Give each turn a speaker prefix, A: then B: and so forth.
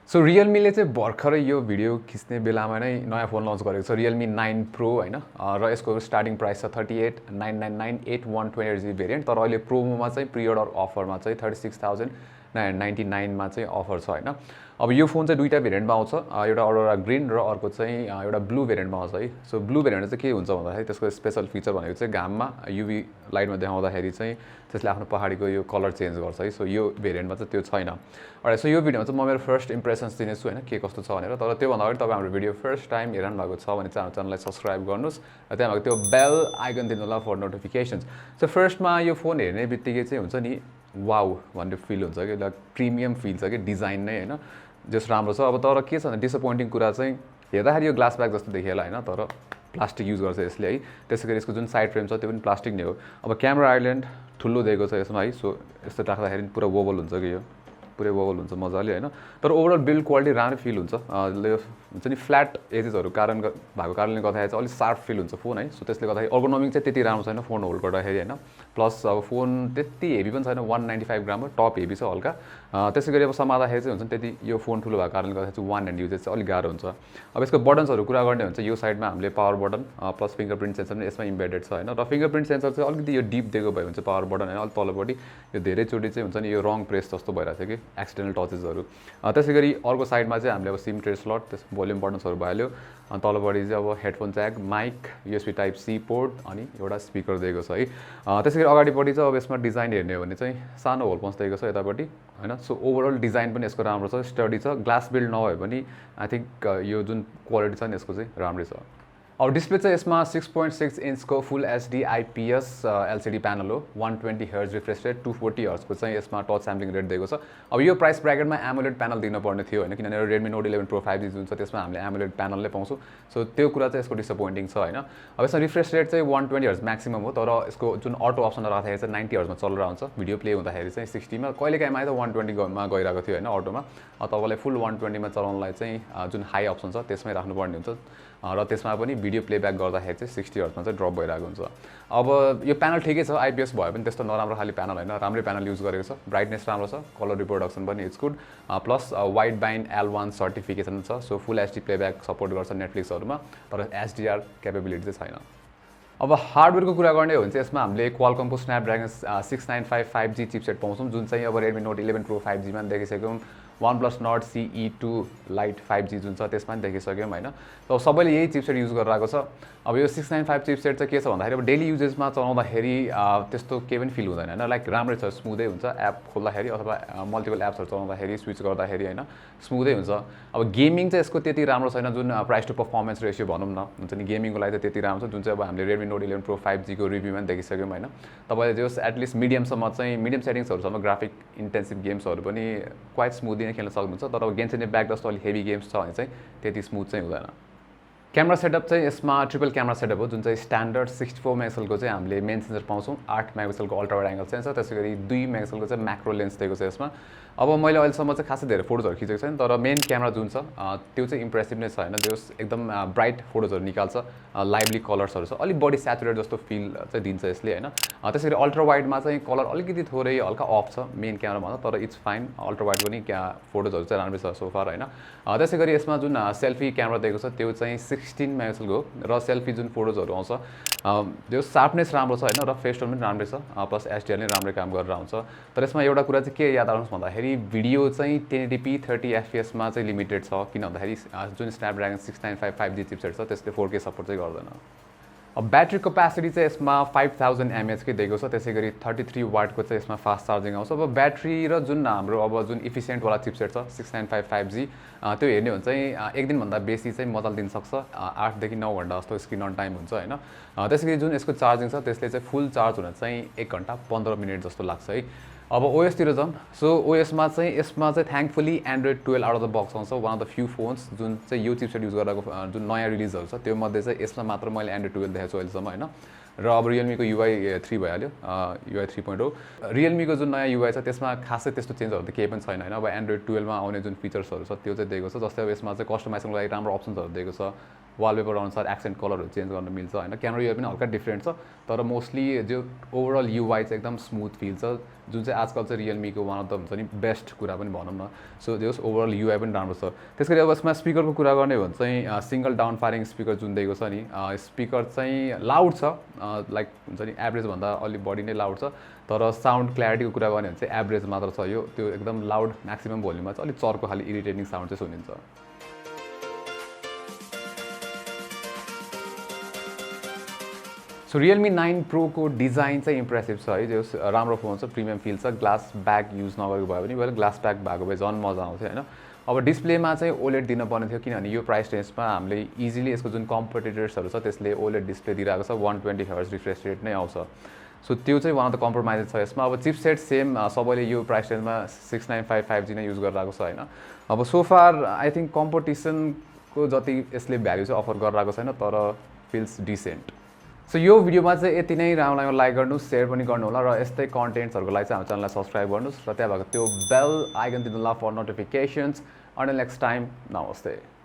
A: so Realme चाहिँ भर्खरै यो भिडियो खिच्ने बेलामा नै नयाँ फोन लन्च गरेको छ Realme 9 Pro हैन र यसको स्टार्टिङ प्राइस छ 38,999,8128 GB भेरिएन्ट तर अहिले प्रोमोमा चाहिँ प्री अर्डर अफरमा चाहिँ 36,999 मा चाहिँ अफर छ हैन अब यो फोन चाहिँ दुईटा भेरिएन्टमा आउँछ एउटा अरोरा ग्रीन र अर्को चाहिँ एउटा ब्लू भेरिएन्टमा आउँछ है सो ब्लू भेरिएन्ट चाहिँ के हुन्छ भन्दाखेरि त्यसको स्पेशल फिचर भनेको चाहिँ घाममा युभी लाइटमा देखाउँदाखेरि चाहिँ त्यसले आफ्नो पहाडीको यो कलर चेन्ज गर्छ है सो यो भेरिएन्टमा चाहिँ त्यो छैन अलराइट सो यो भिडियोमा चाहिँ म मेरो फर्स्ट इम्प्रेसन्स दिनेछु हैन के कस्तो छ भनेर तर त्योभन्दा अगाडि तपाईं हाम्रो भिडियो फर्स्ट टाइम हेर्नु भएको छ भने चाहिँ हाम्रो च्यानललाई सब्स्क्राइब गर्नुस् र त्यहाँबाट त्यो बेल आइकन दिनु होला फर नोटिफिकेसन्स सो फर्स्टमा यो फोन हेर्ने बित्तिकै चाहिँ हुन्छ नि वाउ भन्ने फिल हुन्छ कि लाइक प्रिमियम फिल छ कि डिजाइन नै हैन जस राम्रो छ अब तर के छ भने डिसअपोइन्टिङ कुरा चाहिँ हेर्दाखेरि यो ग्लास ब्याग जस्तो देखिएला हैन तर प्लास्टिक युज गर्छ यसले है त्यसैगरी यसको जुन साइड फ्रेम छ त्यो पनि प्लास्टिक नै हो अब क्यामेरा आइल्यान्ड ठुलो दिएको छ यसमा है सो यस्तो राख्दाखेरि पुरा वोबल हुन्छ कि यो पुरै वोबल हुन्छ मजाले हैन तर ओभरअल बिल्ड क्वालिटी राम्रो फिल हुन्छ हुन्छ नि फ्ल्याट एजेसहरु भएको कारणले गर्दाखेरि चाहिँ अलि शार्प फिल हुन्छ फोन है सो त्यसले गर्दाखेरि एर्गोनोमिक चाहिँ त्यति राम्रो छैन फोन होल्ड गर्दाखेरि हैन प्लस अब फोन त्यति हेभी पनि छैन 195 ग्राम हो टप हेभी छ हल्का त्यसैगरी अब समात्दाखेरि चाहिँ हुन्छ त्यति यो फोन ठुलो भएको कारणले गर्दाखेरि चाहिँ वान ह्यान्ड युजेस चाहिँ अलि गाह्रो हुन्छ अब यसको बटन्सहरु कुरा गर्ने हुन्छ यो साइडमा हामीले power button plus fingerprint sensor पनि यसमा इम्बेडेड छ हैन र फिंगरप्रिन्ट सेन्सर चाहिँ अलिकति यो डिप दिएको भए हुन्छ पावर बटन हैन अलि तलपट्टि यो धेरै चोटी चाहिँ हुन्छ नि यो रङ प्रेस जस्तो भइराछ कि एक्सिडेन्टल टचेसहरु त्यसैगरी अर्को साइडमा चाहिँ हामीले अब सिम ट्रे स्लट त्यस भोल्युम बटन्सहरु भइहाल्यो अनि तलपट्टि चाहिँ अब headphone jack mic USB type C port अनि एउटा स्पिकर दिएको छ है त्यसैगरी अगाडिपट्टि चाहिँ अब यसमा डिजाइन हेर्ने हो भने चाहिँ सानो होल पन्च दिएको छ यतापट्टि हैन सो ओभरअल डिजाइन पनि यसको राम्रो छ स्टडी छ ग्लास बिल्ड नभए पनि आई थिंक यो जुन क्वालिटी छ नि यसको चाहिँ राम्रै छ अब डिस्प्ले चाहिँ यसमा 6.6 इन्चको फुल एचडी आइपीएस एलसीडी प्यानल हो 120 हर्ट्ज रिफ्रेश रेट 240 हर्ट्जको चाहिँ यसमा टच स्याम्पलिङ रेट दिएको छ अब यो प्राइस ब्र्याकेटमा एमोलेड प्यानल दिनुपर्ने थियो हैन किनभने Redmi Note 11 Pro 5G जुन छ त्यसमा हामीले एमोलेड प्यानल नै पाउँछौँ सो त्यो कुरा चाहिँ यसको डिसअपोइन्टिङ छ हैन अब यसमा रिफ्रेश रेट चाहिँ 120 हर्ट्ज म्याक्सिमम हो तर यसको जुन अटो अप्सन राख्दाखेरि चाहिँ 90 हर्ट्जमा चलेर आउँछ भिडियो प्ले हुँदाखेरि चाहिँ 60 मा कहिलेकाहीँ त 120 मा गइरहेको थियो हैन अटोमा तपाईलाई फुल 120 मा चलाउनलाई चाहिँ जुन हाई अप्सन छ त्यसमै राख्नुपर्ने हुन्छ र त्यसमा पनि भिडियो प्लेब्याक गर्दाखेरि चाहिँ 60 हर्ट्जमा चाहिँ ड्रप भइरहेको हुन्छ अब यो प्यानल ठिकै छ आइपीएस भयो पनि त्यस्तो नराम्रो खाली प्यानल हैन राम्रै प्यानल युज गरेको छ ब्राइटनेस राम्रो छ कलर रिप्रोडक्सन पनि it's good plus Widevine L1 certification छ so full HD playback support गर्छ नेटफ्लिक्सहरुमा तर एचडीआर क्यापेबिलिटी चाहिँ छैन अब हार्डवेयरको कुरा गर्ने हो भने चाहिँ यसमा हामीले Qualcomm को Snapdragon 695 5G चिपसेट पाउँछौं जुन चाहिँ अब Redmi Note 11 Pro 5G मा देखिसक्यौं OnePlus Nord CE 2 Lite 5G जुन छ त्यसमा पनि देखिसक्यौं हैन त सबैले यही चिपसेट युज गरिरहेको छ अब यो 695 चिपसेट चाहिँ के छ भन्दाखेरि अब डेली युजेसमा चलाउँदाखेरि त्यस्तो केही पनि फिल हुँदैन हैन लाइक राम्रै छ स्मुथै हुन्छ एप खोल्दाखेरि अथवा मल्टिपल एप्सहरु चलाउँदाखेरि स्विच गर्दाखेरि हैन स्मुथै हुन्छ अब गेमिङ चाहिँ यसको त्यति राम्रो छैन जुन प्राइस टु परफर्मेन्स रेशियो भनौं न हुन्छ नि गेमिङको लागि चाहिँ त्यति राम्रो छ जुन चाहिँ अब हामीले Redmi Note 11 Pro 5G को रिभ्यूमा पनि देखिसक्यौं हैन तपाईले जस एटलिस्ट मिडियमसम्म चाहिँ मिडियम सेटिङ्सहरुसम्म ग्राफिक इन्टेन्सिभ गेम्सहरु पनि क्वाइट स्मुथली नै खेल्न सक्नुहुन्छ तर अब गेन्सन इम्प्याक्ट जस्तो अलि हेभी गेम्स छ भने चाहिँ त्यति स्मुथ चाहिँ हुँदैन क्यामेरा सेटअप चाहिँ यसमा ट्रिपल क्यामेरा सेटअप हो जुन चाहिँ स्ट्यान्डर्ड 64 मेगापिक्सलको चाहिँ हामीले मेन सेन्सर पाउँछौं 8 मेगापिक्सलको अल्ट्रा वाइड एंगल सेन्सर त्यसैगरी 2 मेगापिक्सलको चाहिँ म्याक्रो लेन्स दिएको छ यसमा अब मैले अहिलेसम्म चाहिँ खासै धेरै फोटोजहरु खिचेको छैन तर मेन क्यामेरा जुन छ त्यो चाहिँ इम्प्रेसिभ नै छ हैन त्यो एकदम ब्राइट फोटोजहरु निकाल्छ लाइभली कलर्सहरु छ अलि बडी स्याचुरेट जस्तो फिल चाहिँ दिन्छ यसले हैन त्यसैगरी अल्ट्रा वाइडमा चाहिँ कलर अलिकति थोरै हल्का अफ छ मेन क्यामेरा भन्दा तर इट्स फाइन अल्ट्रा वाइड पनि फोटोजहरु चाहिँ राम्रै छ सो फार हैन त्यसैगरी यसमा जुन सेल्फी क्यामेरा दिएको छ त्यो चाहिँ 16 मेगापिक्सलको र सेल्फी जुन फोटोजहरु आउँछ त्यो शार्पनेस राम्रो छ हैन र फेस टोन पनि राम्रै छ प्लस एचडीआर नै राम्रै काम गरेर आउँछ तर यसमा एउटा कुरा चाहिँ के याद राख्नुस् भन्दाखेरि भिडियो चाहिँ 1080p 30 fps मा चाहिँ लिमिटेड छ किन भन्दाखेरि जुन Snapdragon 695 5G चिपसेट छ त्यसले 4K सपोर्ट चाहिँ गर्दैन अब ब्याट्री क्यापेसिटी चाहिँ यसमा 5000 mAh कै दिएको छ त्यसैगरी 33 वाटको चाहिँ यसमा फास्ट चार्जिङ आउँछ अब ब्याट्री र जुन हाम्रो अब जुन इफिसिएन्ट वाला चिपसेट छ 695 5G त्यो हेर्ने हो भने चाहिँ एक दिन भन्दा बेसी चाहिँ मजाले दिन सक्छ 8 देखि 9 घण्टा जस्तो स्क्रिन अन टाइम हुन्छ हैन त्यसैगरी जुन यसको चार्जिङ छ त्यसले चाहिँ फुल चार्ज हुन चाहिँ 1 घण्टा 15 मिनेट जस्तो लाग्छ है अब ओएस तिर जाम सो ओएस मा चाहिँ यसमा चाहिँ thankfully Android 12 out of the box आउँछ one of the few phones जुन चाहिँ यो चिपसेट युज गरेको जुन नयाँ रिलिजहरु छ त्यो मध्ये चाहिँ यसमा मात्र मैले Android 12 देखेको छु अहिलेसम्म हैन र अब Realme को UI 3 भइहाल्यो UI 3.0 Realme को जुन नयाँ UI छ त्यसमा खासै त्यस्तो चेन्जहरु त केही पनि छैन हैन अब Android 12 मा आउने जुन फिचर्सहरु छ त्यो चाहिँ दिएको छ जस्तै अब यसमा चाहिँ कस्टमाइजेसनको लागि राम्रो अप्सन्सहरु दिएको छ वालपेपर अनुसार एक्सेन्ट कलरहरू चेन्ज गर्न मिल्छ होइन क्यामेरा युआई पनि हल्का डिफ्रेन्ट छ तर मोस्टली जो ओभरअल युआई चाहिँ एकदम स्मुथ फिल छ जुन चाहिँ आजकल चाहिँ रियलमीको वान अफ द हुन्छ नि बेस्ट कुरा पनि भनौँ न सो त्यो ओभरअल युआई पनि राम्रो छ त्यस गरी अब यसमा स्पिकरको कुरा गर्ने हो भने चाहिँ सिङ्गल डाउन फायरिङ स्पिकर जुन दिएको छ नि स्पिकर चाहिँ लाउड छ लाइक हुन्छ नि एभरेजभन्दा अलिक बढी नै लाउड छ तर साउन्ड क्ल्यारिटीको कुरा गर्ने भने चाहिँ एभरेज मात्र छ यो त्यो एकदम लाउड म्याक्सिमम भोल्युममा चाहिँ अलिक चर्को खालि इरिटेटिङ साउन्ड चाहिँ सुनिन्छ सो Realme 9 Pro को डिजाइन चाहिँ इम्प्रेसिभ छ है जो राम्रो फोन छ प्रिमियम फिल छ ग्लास ब्याग युज नगरेको भयो भने मैले ग्लास ब्याग भएको भए झन् मजा आउँथ्यो होइन अब डिस्प्लेमा चाहिँ ओलेड दिनुपर्ने थियो किनभने यो प्राइस रेन्जमा हामीले इजिली यसको जुन कम्पिटिटर्सहरू छ त्यसले ओलेड डिस्प्ले दिइरहेको छ 120 हर्ज रिफ्रेस रेट नै आउँछ सो त्यो चाहिँ वान अफ द कम्प्रोमाइज छ यसमा अब चिपसेट सेम सबैले यो प्राइस रेन्जमा 6955G नै युज गरिरहेको छ होइन अब सोफार आई थिङ्क कम्पिटिसनको जति यसले भ्याल्यु चाहिँ अफर गरिरहेको छैन तर फिल्स डिसेन्ट सो यो भिडियोमा चाहिँ यति नै राम्रो लाग्यो लाइक गर्नुहोस् सेयर पनि गर्नुहोला र यस्तै कन्टेन्ट्सहरूको लागि चाहिँ हाम्रो च्यानललाई सब्सक्राइब गर्नुहोस् र त्यहाँ भएको त्यो बेल आइकन दिनुहोला for notifications until next time नमस्ते